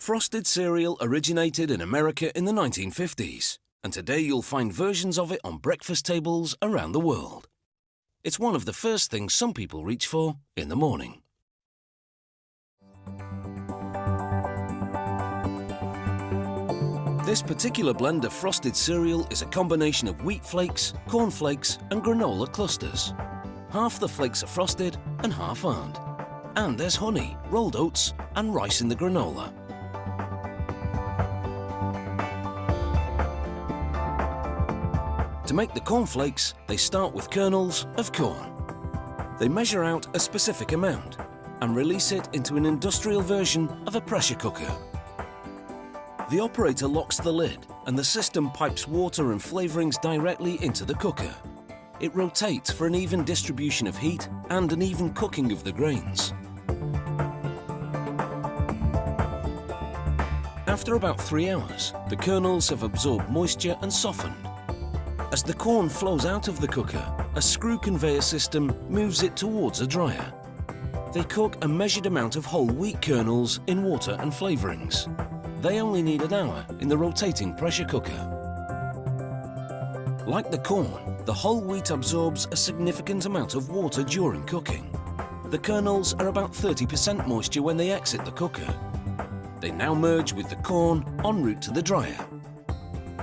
Frosted cereal originated in America in the 1950s, and today you'll find versions of it on breakfast tables around the world. It's one of the first things some people reach for in the morning. This particular blend of frosted cereal is a combination of wheat flakes, corn flakes and granola clusters. Half the flakes are frosted and half aren't. And there's honey, rolled oats and rice in the granola. To make the cornflakes, they start with kernels of corn. They measure out a specific amount and release it into an industrial version of a pressure cooker. The operator locks the lid and the system pipes water and flavourings directly into the cooker. It rotates for an even distribution of heat and an even cooking of the grains. After about 3 hours, the kernels have absorbed moisture and softened. As the corn flows out of the cooker, a screw conveyor system moves it towards a dryer. They cook a measured amount of whole wheat kernels in water and flavourings. They only need an hour in the rotating pressure cooker. Like the corn, the whole wheat absorbs a significant amount of water during cooking. The kernels are about 30% moisture when they exit the cooker. They now merge with the corn en route to the dryer.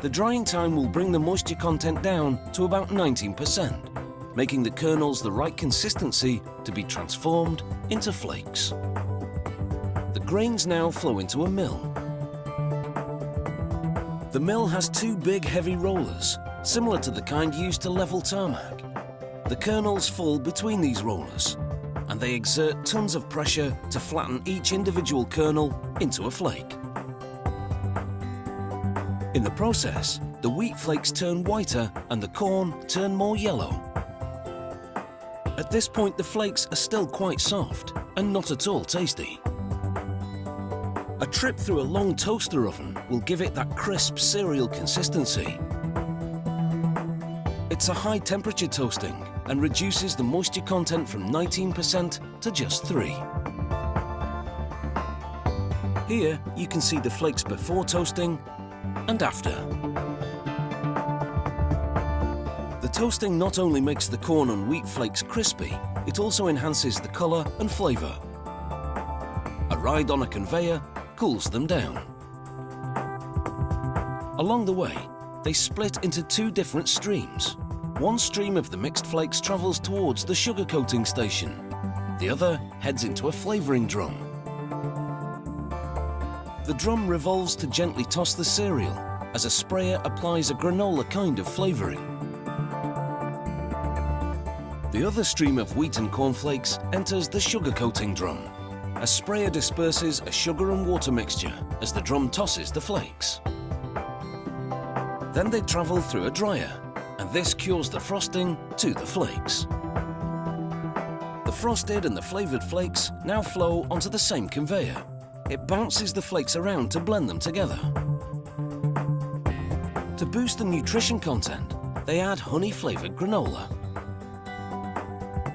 The drying time will bring the moisture content down to about 19%, making the kernels the right consistency to be transformed into flakes. The grains now flow into a mill. The mill has 2 big heavy rollers, similar to the kind used to level tarmac. The kernels fall between these rollers, and they exert tons of pressure to flatten each individual kernel into a flake. In the process, the wheat flakes turn whiter and the corn turn more yellow. At this point, the flakes are still quite soft and not at all tasty. A trip through a long toaster oven will give it that crisp cereal consistency. It's a high temperature toasting and reduces the moisture content from 19% to just 3%. Here you can see the flakes before toasting and after. The toasting not only makes the corn and wheat flakes crispy, it also enhances the colour and flavour. A ride on a conveyor cools them down. Along the way, they split into 2 different streams. One stream of the mixed flakes travels towards the sugar coating station. The other heads into a flavouring drum. The drum revolves to gently toss the cereal as a sprayer applies a granola kind of flavouring. The other stream of wheat and cornflakes enters the sugar coating drum. A sprayer disperses a sugar and water mixture as the drum tosses the flakes. Then they travel through a dryer, and this cures the frosting to the flakes. The frosted and the flavoured flakes now flow onto the same conveyor. It bounces the flakes around to blend them together. To boost the nutrition content, they add honey-flavoured granola.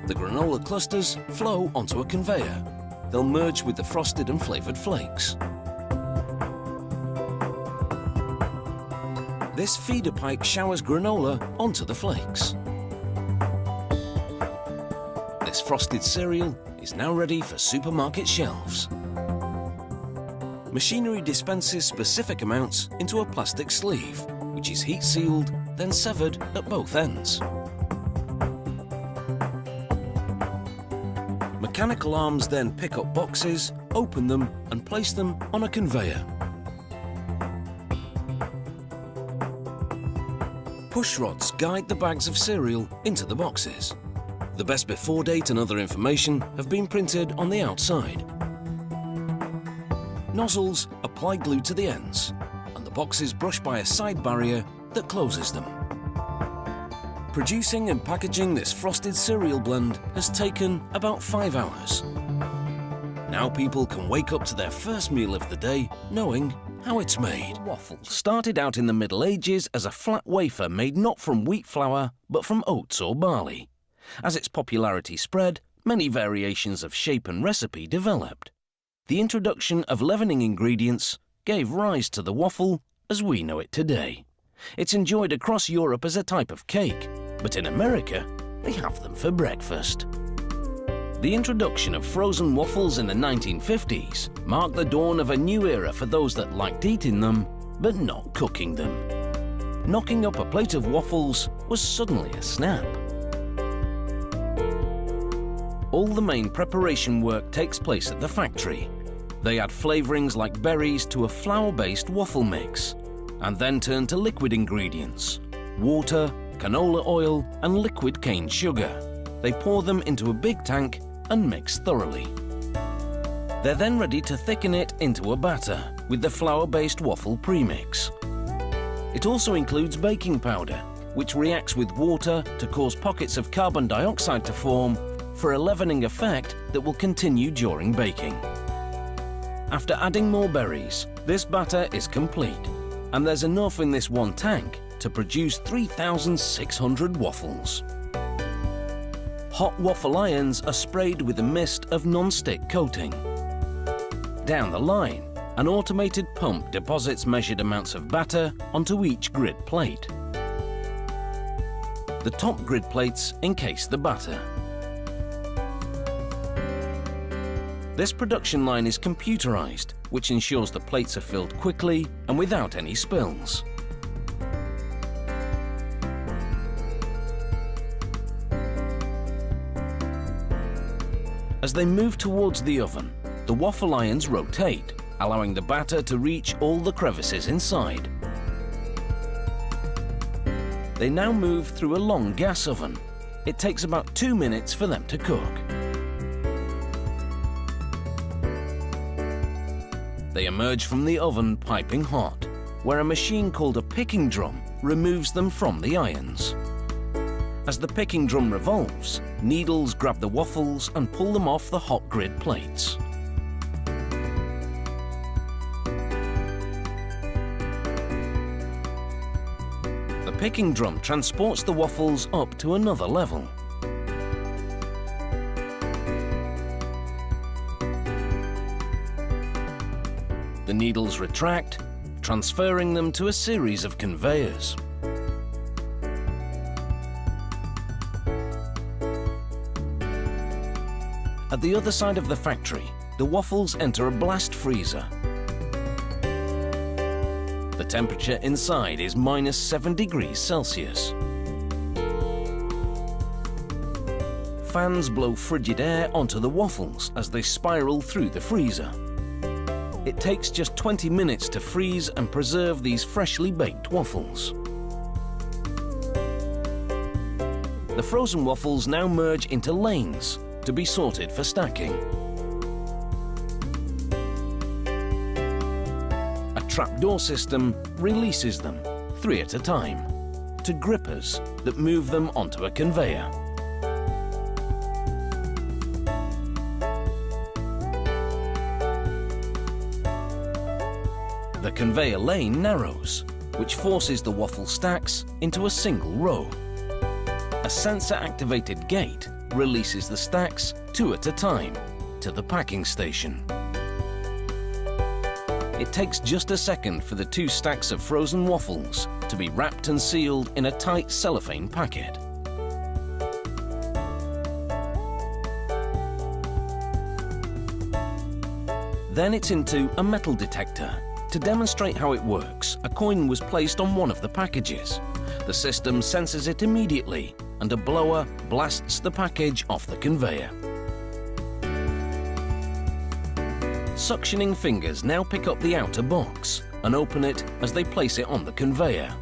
The granola clusters flow onto a conveyor. They'll merge with the frosted and flavoured flakes. This feeder pipe showers granola onto the flakes. This frosted cereal is now ready for supermarket shelves. Machinery dispenses specific amounts into a plastic sleeve, which is heat-sealed, then severed at both ends. Mechanical arms then pick up boxes, open them and place them on a conveyor. Push rods guide the bags of cereal into the boxes. The best before date and other information have been printed on the outside. Nozzles apply glue to the ends, and the box is brushed by a side barrier that closes them. Producing and packaging this frosted cereal blend has taken about 5 hours. Now people can wake up to their first meal of the day knowing how it's made. Waffles started out in the Middle Ages as a flat wafer made not from wheat flour but from oats or barley. As its popularity spread, many variations of shape and recipe developed. the introduction of leavening ingredients gave rise to the waffle as we know it today. It's enjoyed across Europe as a type of cake, but in America, they have them for breakfast. The introduction of frozen waffles in the 1950s marked the dawn of a new era for those that liked eating them, but not cooking them. Knocking up a plate of waffles was suddenly a snap. All the main preparation work takes place at the factory. They add flavourings like berries to a flour-based waffle mix, and then turn to liquid ingredients: water, canola oil, and liquid cane sugar. They pour them into a big tank and mix thoroughly. They're then ready to thicken it into a batter with the flour-based waffle premix. It also includes baking powder, which reacts with water to cause pockets of carbon dioxide to form for a leavening effect that will continue during baking. After adding more berries, this batter is complete, and there's enough in this one tank to produce 3,600 waffles. Hot waffle irons are sprayed with a mist of non-stick coating. Down the line, an automated pump deposits measured amounts of batter onto each grid plate. The top grid plates encase the batter. This production line is computerized, which ensures the plates are filled quickly and without any spills. As they move towards the oven, the waffle irons rotate, allowing the batter to reach all the crevices inside. They now move through a long gas oven. It takes about 2 minutes for them to cook. They emerge from the oven piping hot, where a machine called a picking drum removes them from the irons. As the picking drum revolves, needles grab the waffles and pull them off the hot grid plates. The picking drum transports the waffles up to another level. The needles retract, transferring them to a series of conveyors. At the other side of the factory, the waffles enter a blast freezer. The temperature inside is -7 degrees Celsius. Fans blow frigid air onto the waffles as they spiral through the freezer. It takes just 20 minutes to freeze and preserve these freshly baked waffles. The frozen waffles now merge into lanes to be sorted for stacking. A trapdoor system releases them, 3 at a time, to grippers that move them onto a conveyor. The conveyor lane narrows, which forces the waffle stacks into a single row. A sensor-activated gate releases the stacks 2 at a time to the packing station. It takes just a second for the 2 stacks of frozen waffles to be wrapped and sealed in a tight cellophane packet. Then it's into a metal detector. To demonstrate how it works, a coin was placed on one of the packages. The system senses it immediately, and a blower blasts the package off the conveyor. Suctioning fingers now pick up the outer box and open it as they place it on the conveyor.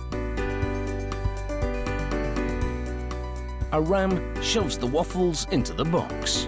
A ram shoves the waffles into the box.